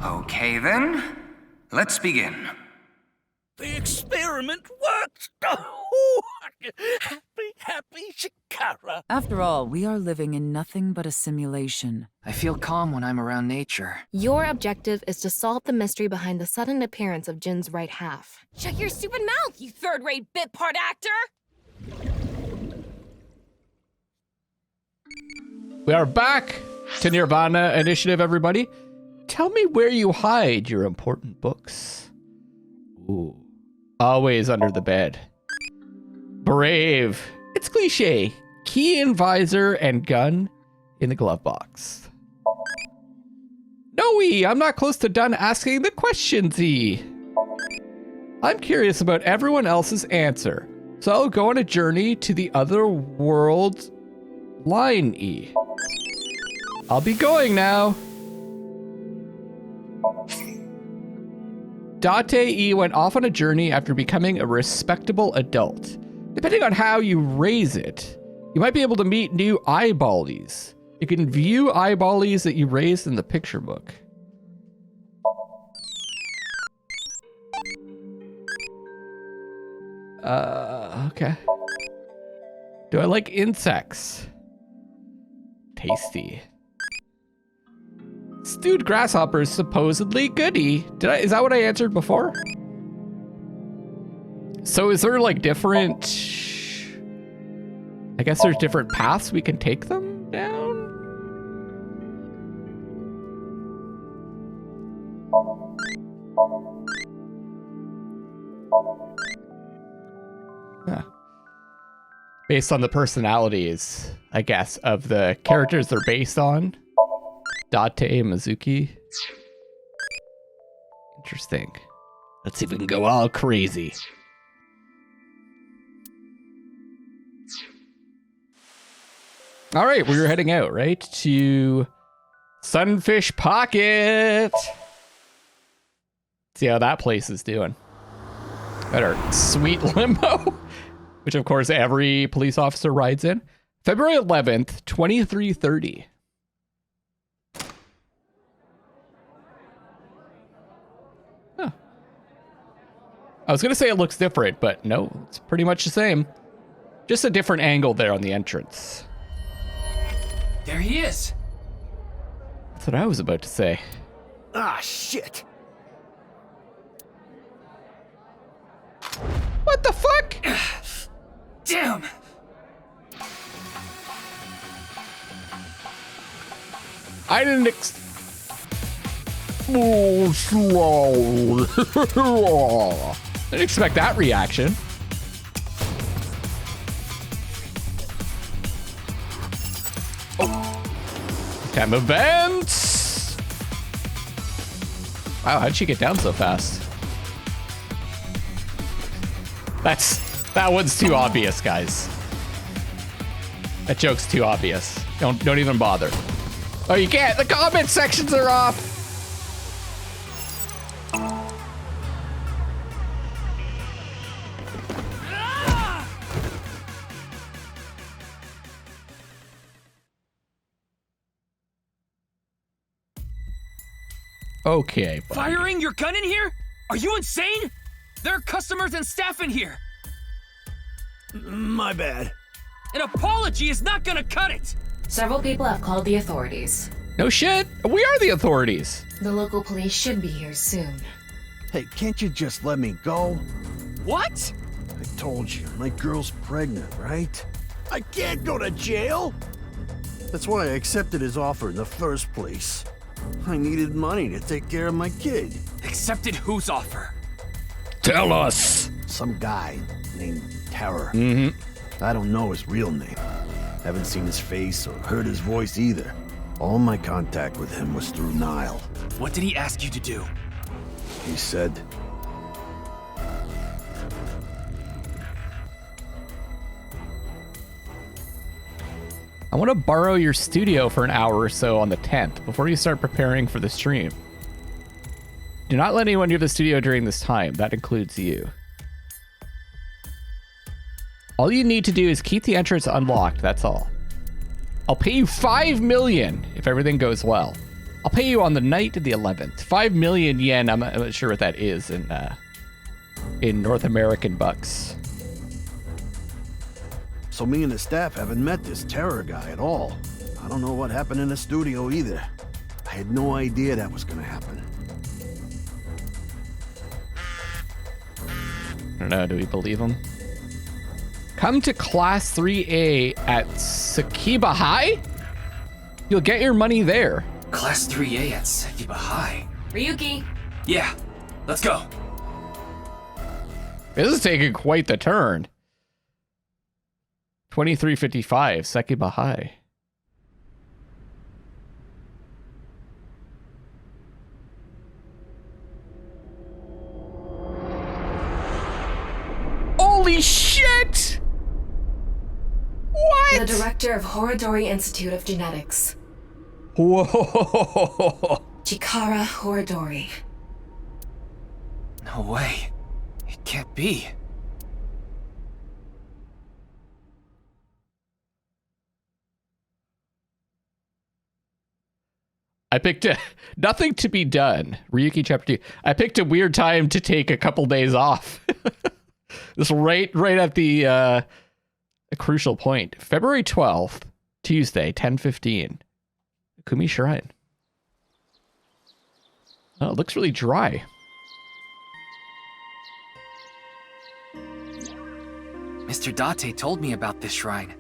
Okay then, let's begin. The experiment worked! Happy Shikara! After all, we are living in nothing but a simulation. I feel calm when I'm around nature. Your objective is to solve the mystery behind the sudden appearance of Jin's right half. Shut your stupid mouth, you third-rate bit part actor! We are back to Nirvana Initiative, everybody. Tell me where you hide your important books. Ooh. Always under the bed. Brave. It's cliche. Key and visor and gun in the glove box. No-y, I'm not close to done asking the questions-y. I'm curious about everyone else's answer, so I'll go on a journey to the other world line-y. I'll be going now. Date went off on a journey after becoming a respectable adult. Depending on how you raise it, you might be able to meet new eyeballies. You can view eyeballies that you raised in the picture book. Okay. Do I like insects? Tasty. Stewed grasshoppers supposedly goody. Is that what I answered before? So is there like different, I guess there's different paths we can take them down? Huh. Based on the personalities, I guess, of the characters they're based on. Date Mizuki. Interesting. Let's see if we can go all crazy. All right, we're heading out, right? To Sunfish Pocket. See how that place is doing. Got our sweet limo, which of course every police officer rides in. February 11th, 2330. Huh. I was gonna say it looks different, but no, it's pretty much the same. Just a different angle there on the entrance. There he is. That's what I was about to say. Ah, shit! What the fuck? Damn! I didn't didn't expect that reaction. Time events. Wow, how'd she get down so fast? That one's too obvious, guys. That joke's too obvious. Don't even bother. Oh, you can't. The comment sections are off. Okay. Buddy. Firing your gun in here? Are you insane? There are customers and staff in here. My bad. An apology is not gonna cut it. Several people have called the authorities. No shit. We are the authorities. The local police should be here soon. Hey, can't you just let me go? What? I told you, my girl's pregnant, right? I can't go to jail! That's why I accepted his offer in the first place. I needed money to take care of my kid. Accepted whose offer? Tell us. Some guy named Terror. Mm-hmm. I don't know his real name. Haven't seen his face or heard his voice either. All my contact with him was through Nile. What did he ask you to do? He said, I want to borrow your studio for an hour or so on the 10th before you start preparing for the stream. Do not let anyone near the studio during this time. That includes you. All you need to do is keep the entrance unlocked. That's all. I'll pay you $5 million if everything goes well. I'll pay you on the night of the 11th. 5 million yen. I'm not sure what that is in North American bucks. So me and the staff haven't met this terror guy at all. I don't know what happened in the studio either. I had no idea that was gonna happen. I don't know, do we believe him? Come to Class 3A at Sakiba High? You'll get your money there. Class 3A at Sakiba High. Ryuki! Yeah, let's go. This is taking quite the turn. 2355, Sakiba High. Holy shit! What? The director of Horodori Institute of Genetics, Whoa! Chikara Horodori. No way. It can't be. I picked nothing to be done. Ryuki chapter 2. I picked a weird time to take a couple days off. This right at the a crucial point. February 12th, Tuesday, 10:15. Kumi Shrine. Oh, it looks really dry. Mr. Date told me about this shrine.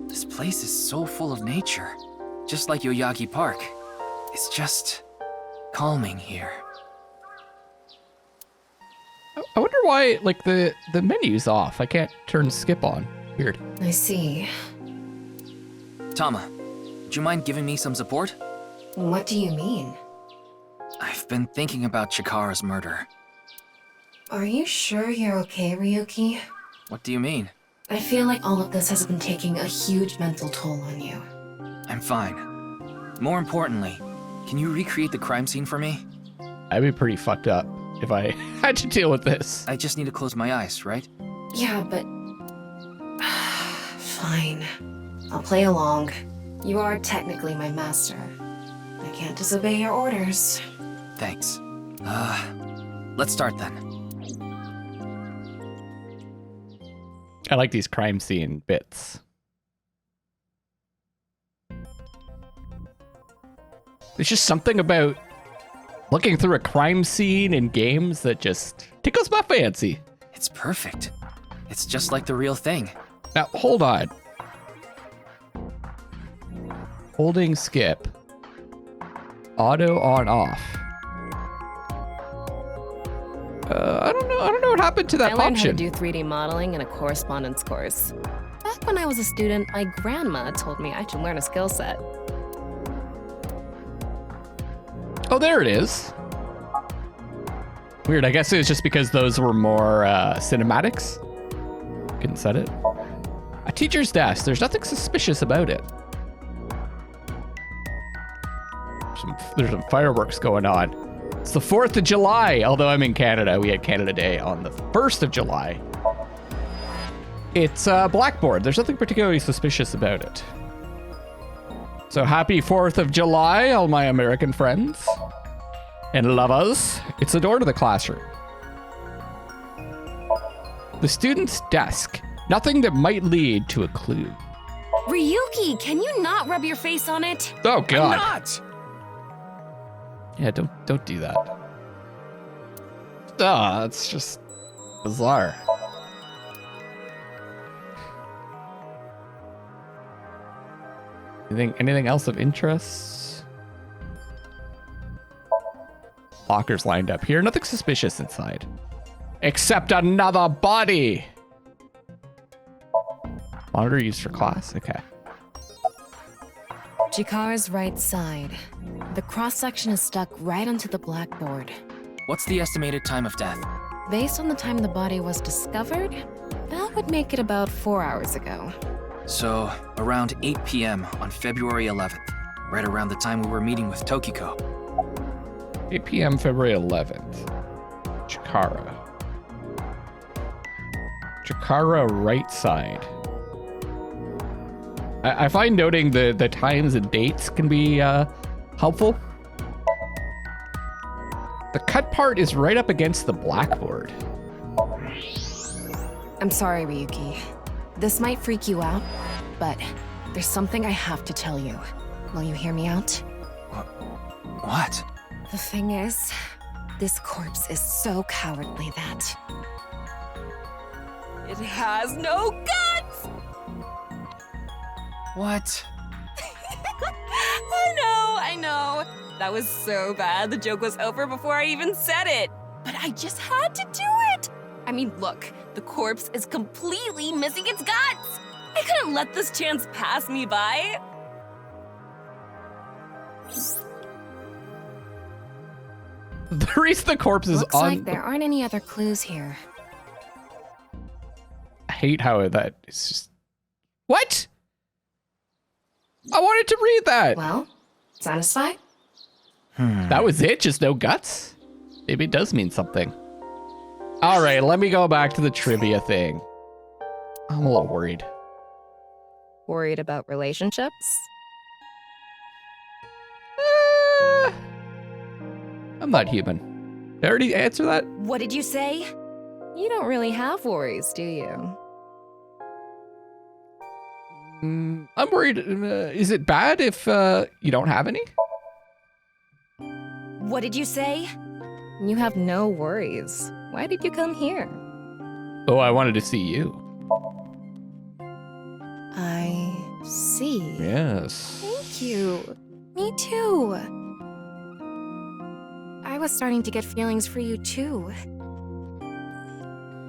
This place is so full of nature, just like Yoyagi Park. It's just calming here. I wonder why, like, the menu's off. I can't turn skip on. Weird. I see. Tama, would you mind giving me some support? What do you mean? I've been thinking about Chikara's murder. Are you sure you're okay, Ryuki? What do you mean? I feel like all of this has been taking a huge mental toll on you. I'm fine. More importantly, can you recreate the crime scene for me? I'd be pretty fucked up if I had to deal with this. I just need to close my eyes, right? Yeah, but... Fine. I'll play along. You are technically my master. I can't disobey your orders. Thanks. Let's start then. I like these crime scene bits. There's just something about looking through a crime scene in games that just tickles my fancy. It's perfect. It's just like the real thing. Now, hold on. Holding skip. Auto on off. I don't know what happened to that I learned option. how to do 3D modeling in a correspondence course. Back when I was a student, my grandma told me I should learn a skill set. Oh, there it is. Weird, I guess it was just because those were more cinematics. Couldn't set it. A teacher's desk, there's nothing suspicious about it. There's some fireworks going on. It's the 4th of July, although I'm in Canada. We had Canada Day on the 1st of July. It's a blackboard. There's nothing particularly suspicious about it. So happy 4th of July, all my American friends and lovers. It's the door to the classroom. The student's desk. Nothing that might lead to a clue. Ryuki, can you not rub your face on it? Oh, God. I'm not! Yeah, don't do that. Ah, it's just bizarre. Anything else of interest? Lockers lined up here. Nothing suspicious inside. Except another body. Monitor used for class? Okay. Chikara's right side. The cross-section is stuck right onto the blackboard. What's the estimated time of death? Based on the time the body was discovered, that would make it about 4 hours ago. So, around 8 p.m. on February 11th, right around the time we were meeting with Tokiko. 8 p.m. February 11th. Chikara. Chikara right side. I find noting the times and dates can be helpful. The cut part is right up against the blackboard. I'm sorry, Ryuki. This might freak you out, but there's something I have to tell you. Will you hear me out? What? The thing is, this corpse is so cowardly that... It has no guts! What? I know. That was so bad. The joke was over before I even said it. But I just had to do it. I mean, look, the corpse is completely missing its guts. I couldn't let this chance pass me by. The reason the corpse is Looks on. like there aren't any other clues here. I hate how that is just. What? I wanted to read that. Well, satisfied? That was it? Just no guts? Maybe it does mean something. All right, let me go back to the trivia thing. I'm a little worried. Worried about relationships? I'm not human. Did I already answer that? What did you say? You don't really have worries, do you? I'm worried. Is it bad if you don't have any? What did you say? You have no worries. Why did you come here? Oh, I wanted to see you. I see. Yes. Thank you. Me too. I was starting to get feelings for you too.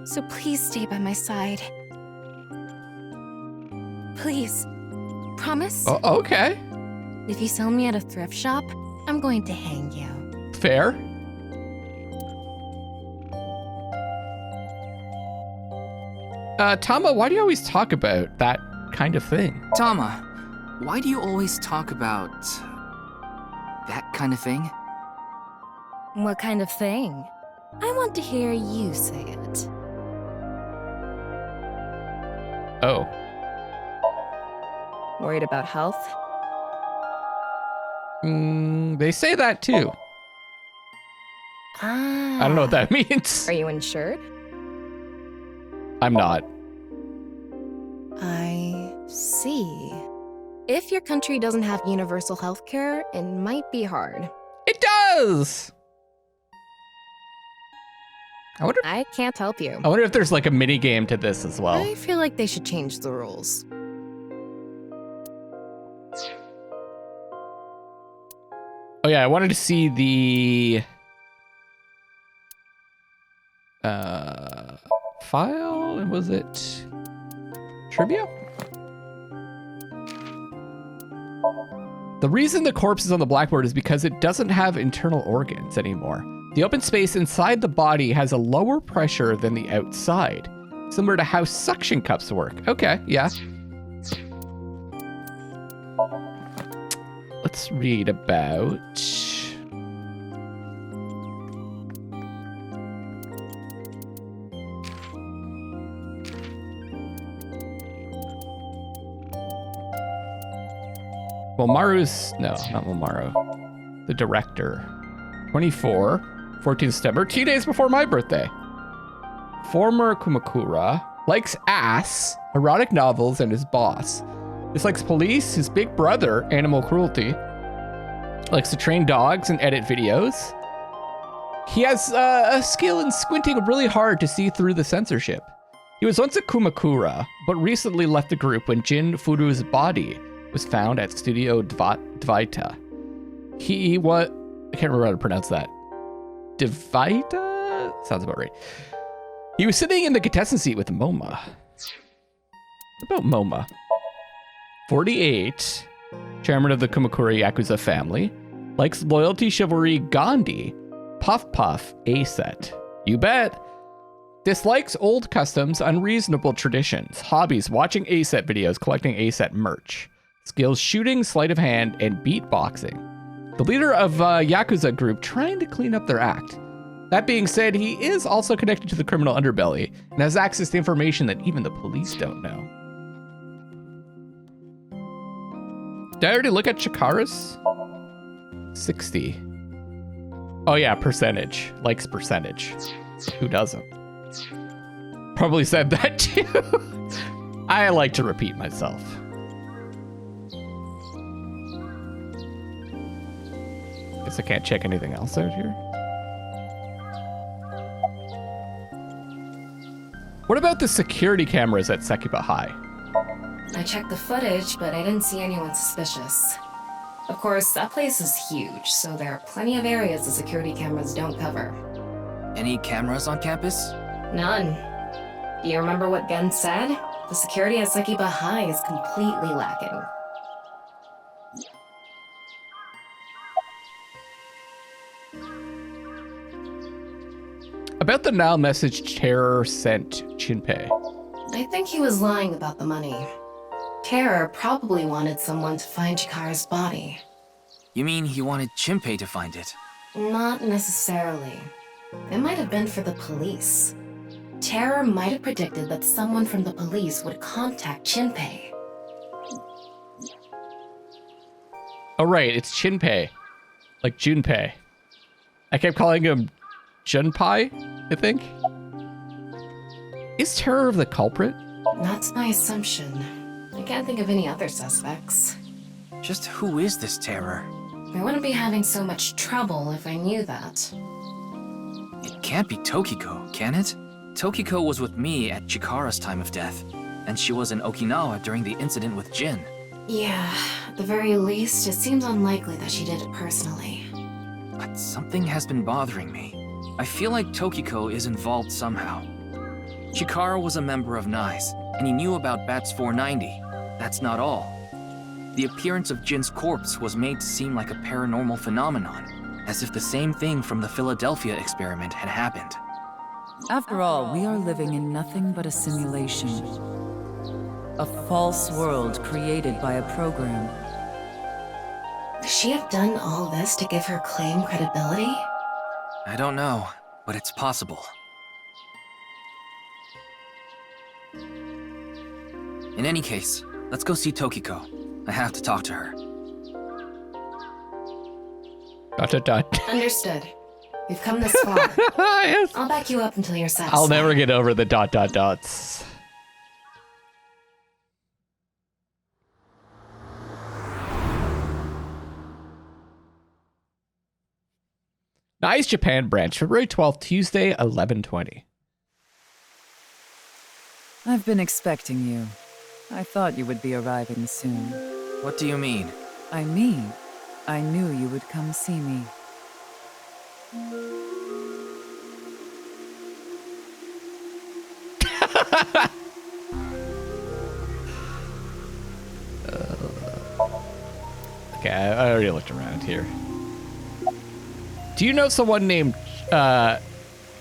So please stay by my side. Please. Promise? Oh, okay. If you sell me at a thrift shop, I'm going to hang you. Fair. Tama, why do you always talk about that kind of thing? Tama, why do you always talk about that kind of thing? What kind of thing? I want to hear you say it. Oh. Worried about health? They say that too. Ah. I don't know what that means. Are you insured? I'm not. I see. If your country doesn't have universal health care, it might be hard. It does! I can't help you. I wonder if there's like a mini game to this as well. I feel like they should change the rules. Oh yeah, I wanted to see the file, and was it trivia? The reason the corpse is on the blackboard is because it doesn't have internal organs anymore. The open space inside the body has a lower pressure than the outside, similar to how suction cups work. Okay, yeah. Let's read about... Well, Maru's... No, not Maru. The director. 24, 14th September, 2 days before my birthday. Former Kumakura likes ass, erotic novels, and his boss. Dislikes police, his big brother, animal cruelty. Likes to train dogs and edit videos. He has a skill in squinting really hard to see through the censorship. He was once a Kumakura, but recently left the group when Jin Furu's body was found at Studio Dvaita. He was... I can't remember how to pronounce that. Dvaita? Sounds about right. He was sitting in the contestant seat with Moma. About Moma. 48, chairman of the Kumakura Yakuza family, likes loyalty, chivalry, Gandhi, Puff Puff, A-set. You bet. Dislikes old customs, unreasonable traditions, hobbies, watching A-set videos, collecting A-set merch. Skills shooting, sleight of hand, and beatboxing. The leader of Yakuza group trying to clean up their act. That being said, he is also connected to the criminal underbelly and has access to information that even the police don't know. Did I already look at Chikara's? 60. Oh yeah, percentage. Likes percentage. Who doesn't? Probably said that too. I like to repeat myself. Guess I can't check anything else out here. What about the security cameras at Sekiba High? I checked the footage, but I didn't see anyone suspicious. Of course, that place is huge, so there are plenty of areas the security cameras don't cover. Any cameras on campus? None. Do you remember what Gen said? The security at Sekiba High is completely lacking. About the now message Terror sent Shinpei. I think he was lying about the money. Terror probably wanted someone to find Chikara's body. You mean he wanted Shinpei to find it? Not necessarily. It might have been for the police. Terror might have predicted that someone from the police would contact Shinpei. Oh right, it's Shinpei. Like Junpei. I kept calling him Junpei, I think. Is Terror the culprit? That's my assumption. I can't think of any other suspects. Just who is this Terror? I wouldn't be having so much trouble if I knew that. It can't be Tokiko, can it? Tokiko was with me at Chikara's time of death, and she was in Okinawa during the incident with Jin. Yeah, at the very least, it seems unlikely that she did it personally. But something has been bothering me. I feel like Tokiko is involved somehow. Chikara was a member of NICE, and he knew about Bats 490. That's not all. The appearance of Jin's corpse was made to seem like a paranormal phenomenon, as if the same thing from the Philadelphia experiment had happened. After all, we are living in nothing but a simulation. A false world created by a program. Could she have done all this to give her claim credibility? I don't know, but it's possible. In any case, let's go see Tokiko. I have to talk to her. ... Understood. We've come this far. Yes. I'll back you up until you're satisfied. I'll never get over the ... NICE Japan branch, February 12th, Tuesday, 11:20. I've been expecting you. I thought you would be arriving soon. What do you mean? I mean, I knew you would come see me. Okay, I already looked around here. Do you know someone named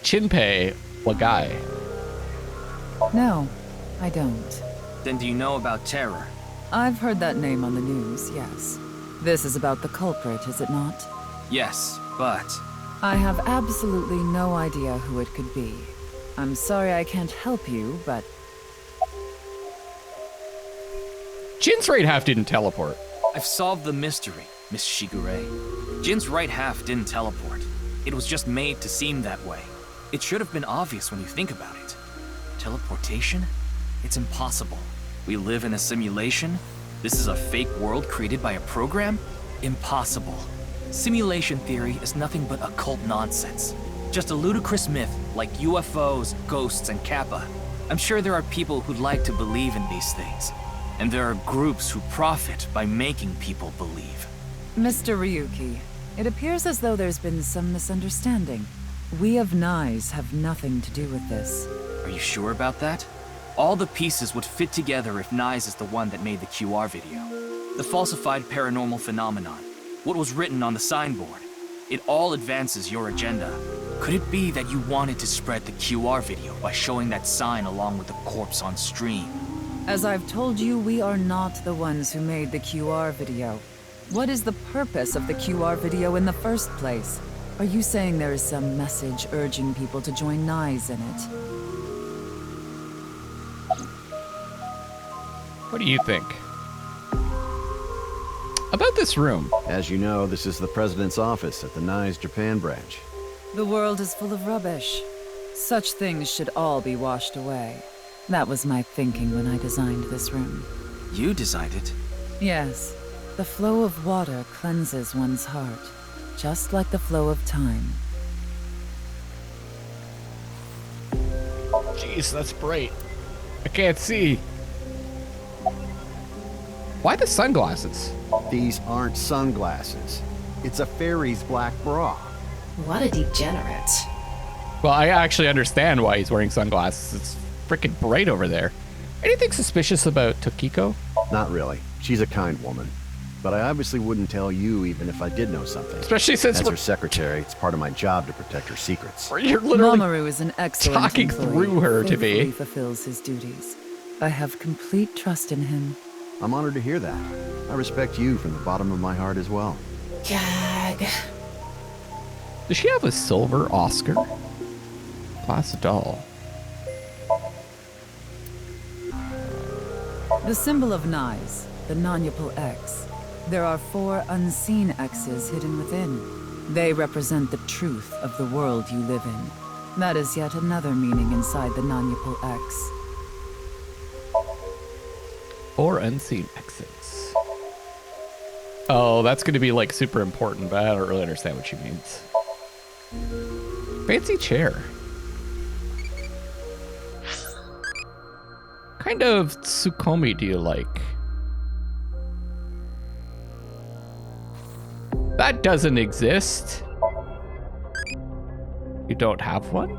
Shinpei Wagai? No, I don't. Then do you know about Terror? I've heard that name on the news, yes. This is about the culprit, is it not? Yes, but... I have absolutely no idea who it could be. I'm sorry I can't help you, but... Jin's right half didn't teleport. I've solved the mystery, Miss Shigure. Jin's right half didn't teleport. It was just made to seem that way. It should have been obvious when you think about it. Teleportation? It's impossible. We live in a simulation? This is a fake world created by a program? Impossible. Simulation theory is nothing but occult nonsense. Just a ludicrous myth like UFOs, ghosts, and Kappa. I'm sure there are people who'd like to believe in these things. And there are groups who profit by making people believe. Mr. Ryuki, it appears as though there's been some misunderstanding. We of NICE have nothing to do with this. Are you sure about that? All the pieces would fit together if NICE is the one that made the QR video. The falsified paranormal phenomenon. What was written on the signboard. It all advances your agenda. Could it be that you wanted to spread the QR video by showing that sign along with the corpse on stream? As I've told you, we are not the ones who made the QR video. What is the purpose of the QR video in the first place? Are you saying there is some message urging people to join NICE in it? What do you think? About this room? As you know, this is the president's office at the NICE Japan branch. The world is full of rubbish. Such things should all be washed away. That was my thinking when I designed this room. You designed it? Yes, the flow of water cleanses one's heart, just like the flow of time. Jeez, that's bright. I can't see. Why the sunglasses? These aren't sunglasses. It's a fairy's black bra. What a degenerate. Well, I actually understand why he's wearing sunglasses. It's freaking bright over there. Anything suspicious about Tokiko? Not really. She's a kind woman. But I obviously wouldn't tell you even if I did know something. Especially since as her secretary, it's part of my job to protect her secrets. You're literally Mamoru is an excellent talking employee through her who to me. faithfully fulfills his duties. I have complete trust in him. I'm honored to hear that. I respect you from the bottom of my heart as well. Gag. Does she have a silver Oscar? Glass doll. The symbol of Nyes, the non-Yapal X. There are 4 unseen X's hidden within. They represent the truth of the world you live in. That is yet another meaning inside the non-Yapal X. 4 unseen exits. Oh, that's going to be like super important, but I don't really understand what she means. Fancy chair. Kind of Tsukomi do you like? That doesn't exist. You don't have one?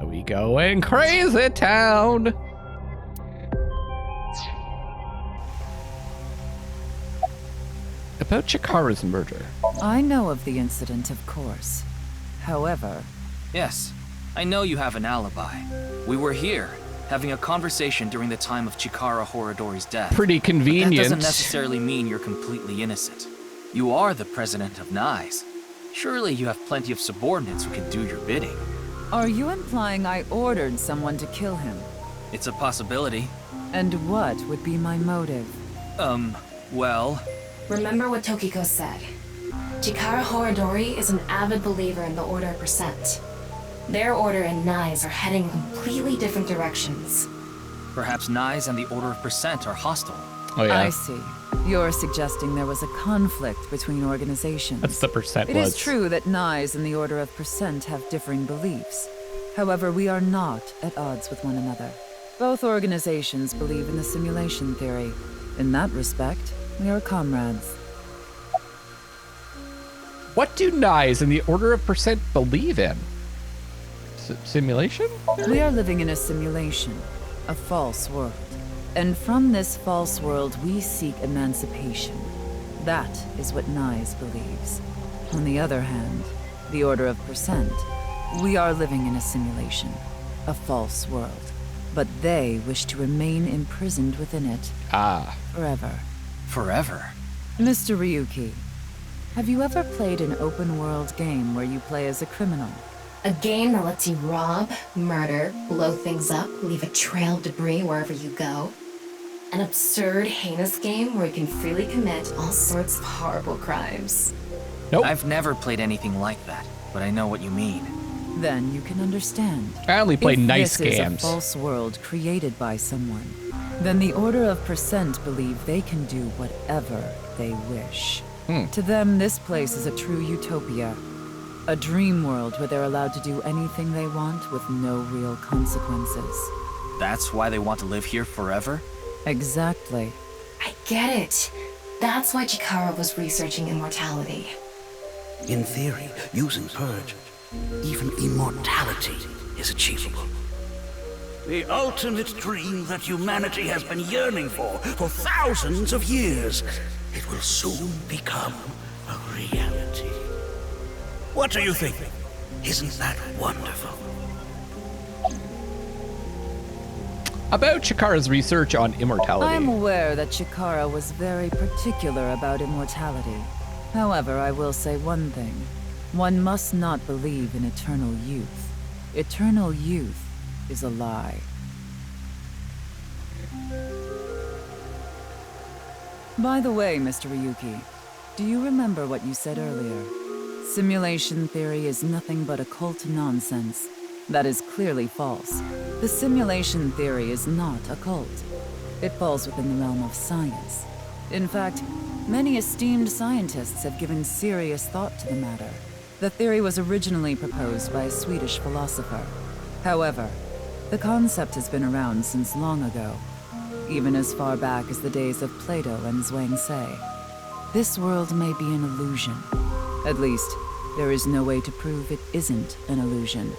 We go in crazy town. About Chikara's murder. I know of the incident, of course. However... Yes, I know you have an alibi. We were here, having a conversation during the time of Chikara Horodori's death. Pretty convenient. But that doesn't necessarily mean you're completely innocent. You are the president of NICE. Surely you have plenty of subordinates who can do your bidding. Are you implying I ordered someone to kill him? It's a possibility. And what would be my motive? Well... Remember what Tokiko said. Chikara Horodori is an avid believer in the Order of Percent. Their order and NICE are heading in completely different directions. Perhaps NICE and the Order of Percent are hostile. Oh yeah. I see. You're suggesting there was a conflict between organizations. That's the percent It was. is true that NICE and the Order of Percent have differing beliefs. However, we are not at odds with one another. Both organizations believe in the simulation theory. In that respect, we are comrades. What do NICE and the Order of Percent believe in? Simulation? We are living in a simulation, a false world. And from this false world, we seek emancipation. That is what NICE believes. On the other hand, the Order of Percent, we are living in a simulation, a false world. But they wish to remain imprisoned within it. Forever. Forever? Mr. Ryuki, have you ever played an open-world game where you play as a criminal? A game that lets you rob, murder, blow things up, leave a trail of debris wherever you go. An absurd, heinous game where you can freely commit all sorts of horrible crimes. Nope. I've never played anything like that, but I know what you mean. Then you can understand. I only play If nice this games. is a false world created by someone, then the Order of Percent believe they can do whatever they wish. To them, this place is a true utopia. A dream world where they're allowed to do anything they want with no real consequences. That's why they want to live here forever? Exactly. I get it. That's why Chikara was researching immortality. In theory, using Purge, even immortality is achievable. The ultimate dream that humanity has been yearning for thousands of years. It will soon become a reality. What do you think? Isn't that wonderful? About Chikara's research on immortality. I'm aware that Chikara was very particular about immortality. However, I will say one thing. One must not believe in eternal youth. Eternal youth is a lie. By the way, Mr. Ryuki, do you remember what you said earlier? Simulation theory is nothing but occult nonsense. That is clearly false. The simulation theory is not occult. It falls within the realm of science. In fact, many esteemed scientists have given serious thought to the matter. The theory was originally proposed by a Swedish philosopher. However, the concept has been around since long ago, even as far back as the days of Plato and Zhuangzi. This world may be an illusion. At least, there is no way to prove it isn't an illusion.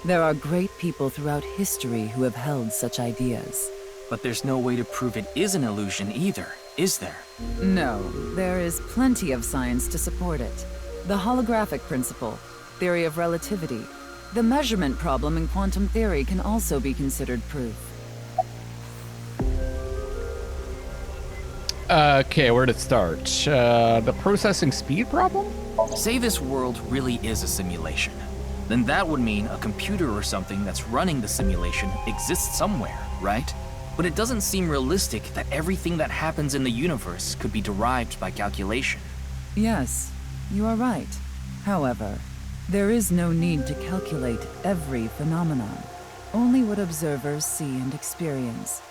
There are great people throughout history who have held such ideas. But there's no way to prove it is an illusion either, is there? No, there is plenty of science to support it. The holographic principle, theory of relativity, the measurement problem in quantum theory can also be considered proof. Okay, where to start? The processing speed problem? Say this world really is a simulation. Then that would mean a computer or something that's running the simulation exists somewhere, right? But it doesn't seem realistic that everything that happens in the universe could be derived by calculation. Yes, you are right. However, there is no need to calculate every phenomenon, only what observers see and experience.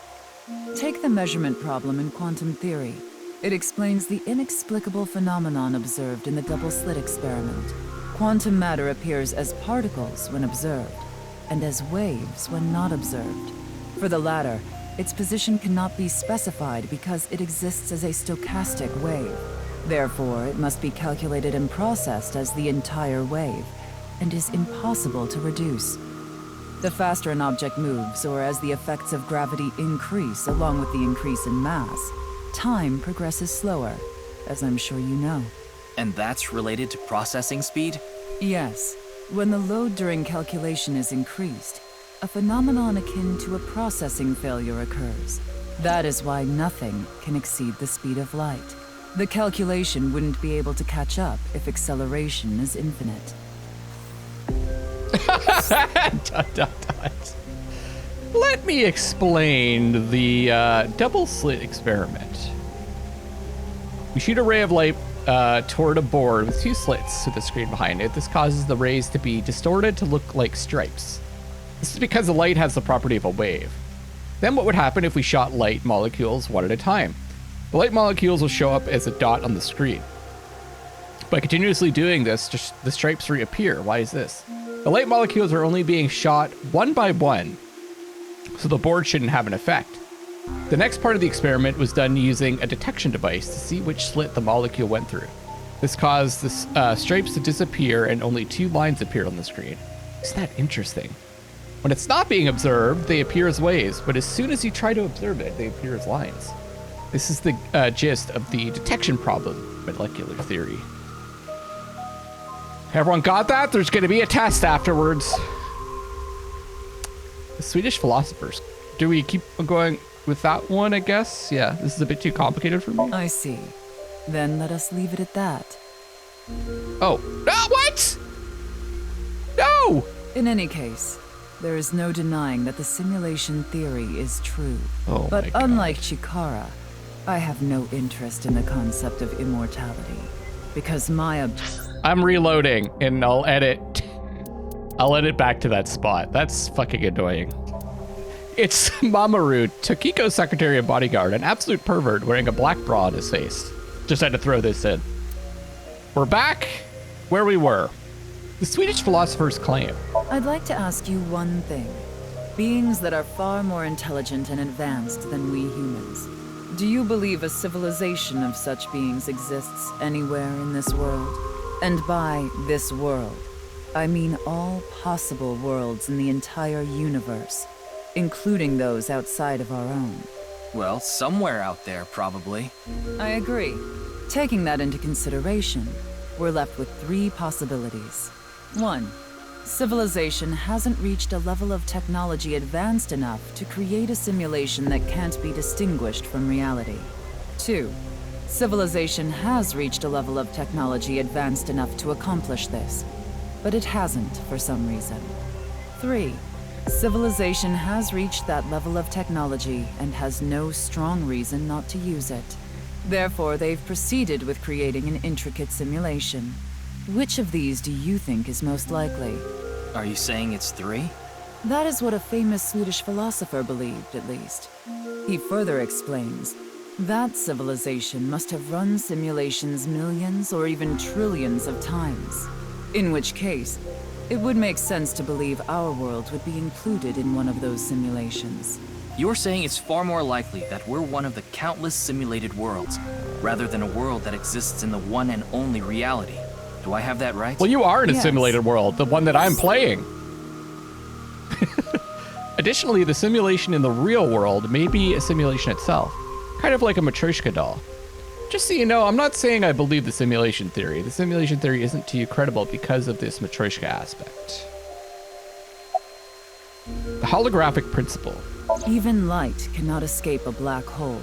Take the measurement problem in quantum theory. It explains the inexplicable phenomenon observed in the double-slit experiment. Quantum matter appears as particles when observed, and as waves when not observed. For the latter, its position cannot be specified because it exists as a stochastic wave. Therefore, it must be calculated and processed as the entire wave, and is impossible to reduce. The faster an object moves, or as the effects of gravity increase along with the increase in mass, time progresses slower, as I'm sure you know. And that's related to processing speed? Yes. When the load during calculation is increased, a phenomenon akin to a processing failure occurs. That is why nothing can exceed the speed of light. The calculation wouldn't be able to catch up if acceleration is infinite. Let me explain the double-slit experiment. We shoot a ray of light toward a board with two slits to the screen behind it. This causes the rays to be distorted to look like stripes. This is because the light has the property of a wave. Then what would happen if we shot light molecules one at a time? The light molecules will show up as a dot on the screen. By continuously doing this, just the stripes reappear. Why is this? The light molecules are only being shot one by one, so the board shouldn't have an effect. The next part of the experiment was done using a detection device to see which slit the molecule went through. This caused the stripes to disappear and only two lines appeared on the screen. Isn't that interesting? When it's not being observed, they appear as waves, but as soon as you try to observe it, they appear as lines. This is the gist of the detection problem, molecular theory. Everyone got that? There's going to be a test afterwards. The Swedish philosophers. Do we keep going with that one, I guess? Yeah, this is a bit too complicated for me. I see. Then let us leave it at that. Oh. Ah, what? No! In any case, there is no denying that the simulation theory is true. Oh, but my God. unlike Chikara, I have no interest in the concept of immortality. Because my I'm reloading, and I'll edit back to that spot. That's fucking annoying. It's Mamoru, Tokiko's secretary and bodyguard, an absolute pervert wearing a black bra on his face. Just had to throw this in. We're back where we were. The Swedish philosophers claim. I'd like to ask you one thing. Beings that are far more intelligent and advanced than we humans. Do you believe a civilization of such beings exists anywhere in this world? And by this world, I mean all possible worlds in the entire universe, including those outside of our own. Well, somewhere out there, probably. I agree. Taking that into consideration, we're left with three possibilities. 1. Civilization hasn't reached a level of technology advanced enough to create a simulation that can't be distinguished from reality. 2. Civilization has reached a level of technology advanced enough to accomplish this, but it hasn't for some reason. 3. Civilization has reached that level of technology and has no strong reason not to use it. Therefore, they've proceeded with creating an intricate simulation. Which of these do you think is most likely? Are you saying it's 3? That is what a famous Swedish philosopher believed, at least. He further explains, that civilization must have run simulations millions or even trillions of times. In which case, it would make sense to believe our world would be included in one of those simulations. You're saying it's far more likely that we're one of the countless simulated worlds, rather than a world that exists in the one and only reality. Do I have that right? Well, you are in a Yes. simulated world, the one that I'm playing. Additionally, the simulation in the real world may be a simulation itself, kind of like a Matryoshka doll. Just so you know, I'm not saying I believe the simulation theory. The simulation theory isn't too credible because of this Matryoshka aspect. The holographic principle. Even light cannot escape a black hole.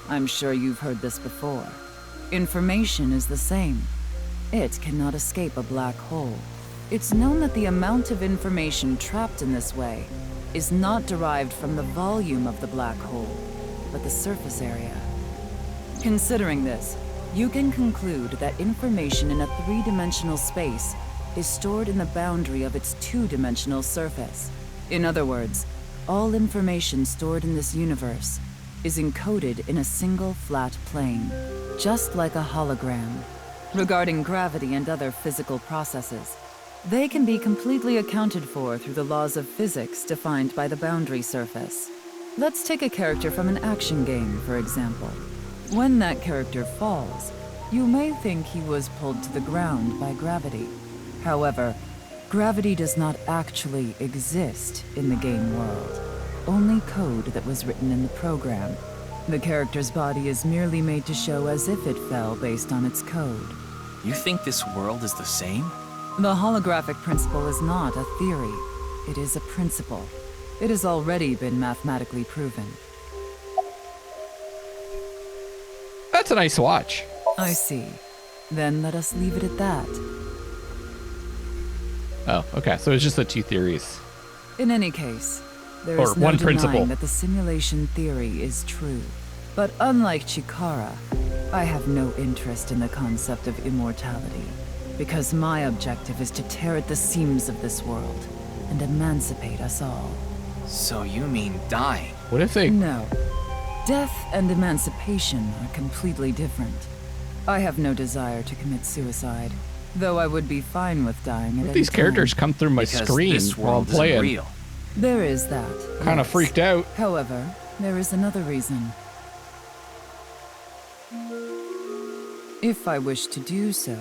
I'm sure you've heard this before. Information is the same. It cannot escape a black hole. It's known that the amount of information trapped in this way is not derived from the volume of the black hole, but the surface area. Considering this, you can conclude that information in a 3-dimensional space is stored in the boundary of its 2-dimensional surface. In other words, all information stored in this universe is encoded in a single flat plane, just like a hologram. Regarding gravity and other physical processes, they can be completely accounted for through the laws of physics defined by the boundary surface. Let's take a character from an action game, for example. When that character falls, you may think he was pulled to the ground by gravity. However, gravity does not actually exist in the game world, only code that was written in the program. The character's body is merely made to show as if it fell based on its code. You think this world is the same? The holographic principle is not a theory. It is a principle. It has already been mathematically proven. That's a nice watch. I see. Then let us leave it at that. Oh, okay. So it's just the 2 theories. In any case, there Or is no one denying principle. that the simulation theory is true. But unlike Chikara, I have no interest in the concept of immortality, because my objective is to tear at the seams of this world and emancipate us all. So you mean dying? What if they... No. Death and emancipation are completely different. I have no desire to commit suicide, though I would be fine with dying at any These characters time. come through my Because screen this while I'm world isn't playing. real. There is that. Kind of yes. freaked out. However, there is another reason. If I wish to do so,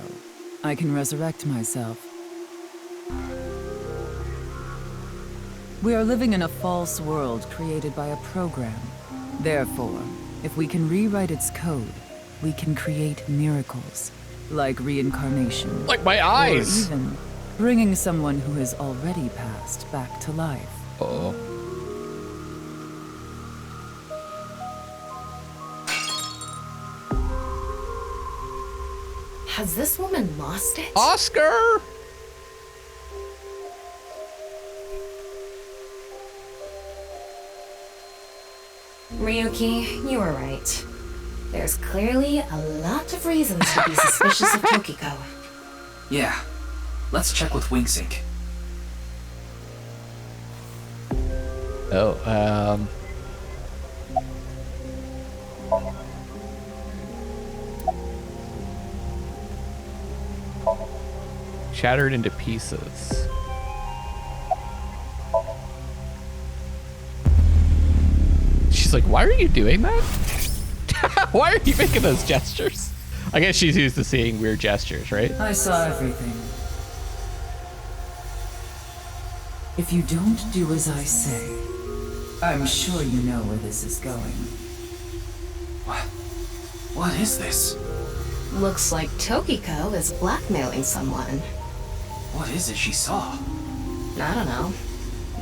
I can resurrect myself. We are living in a false world created by a program. Therefore, if we can rewrite its code, we can create miracles, like reincarnation. Like my eyes. Or even bringing someone who has already passed back to life. Uh-oh. Has this woman lost it? Oscar! Ryuki, you were right. There's clearly a lot of reasons to be suspicious of Tokiko. Yeah. Let's check with WingSync. Oh, shattered into pieces. She's like, why are you doing that? Why are you making those gestures? I guess she's used to seeing weird gestures, right? I saw everything. If you don't do as I say, I'm sure you know where this is going. What is this? Looks like Tokiko is blackmailing someone. What is it she saw? I don't know.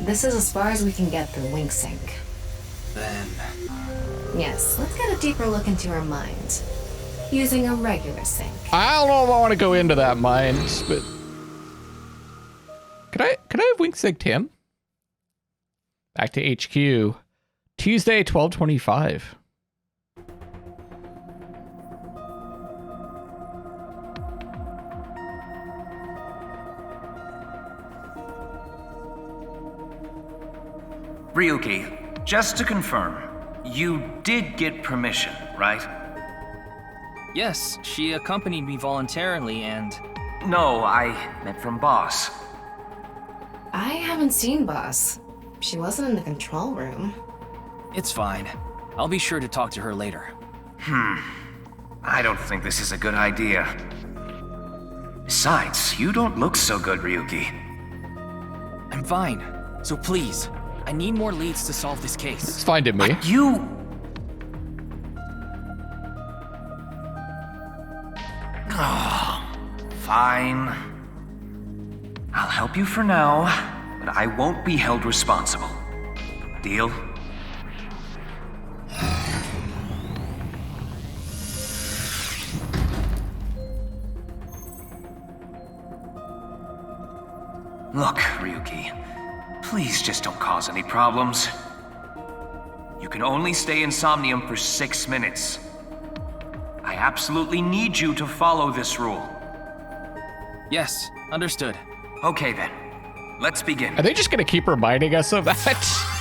This is as far as we can get through WingSync. Then... Yes, let's get a deeper look into her mind. Using a regular sync. I don't know if I want to go into that mind, but could I have WingSynced him? Back to HQ. Tuesday, 12:25. Ryuki, just to confirm, you did get permission, right? Yes, she accompanied me voluntarily and... No, I meant from Boss. I haven't seen Boss. She wasn't in the control room. It's fine. I'll be sure to talk to her later. I don't think this is a good idea. Besides, you don't look so good, Ryuki. I'm fine. So please, I need more leads to solve this case. It's fine to me. Fine. I'll help you for now, but I won't be held responsible. Deal? Look, Ryuki, please just don't cause any problems. You can only stay in Somnium for 6 minutes. I absolutely need you to follow this rule. Yes, understood. Okay then, let's begin. Are they just gonna keep reminding us of that?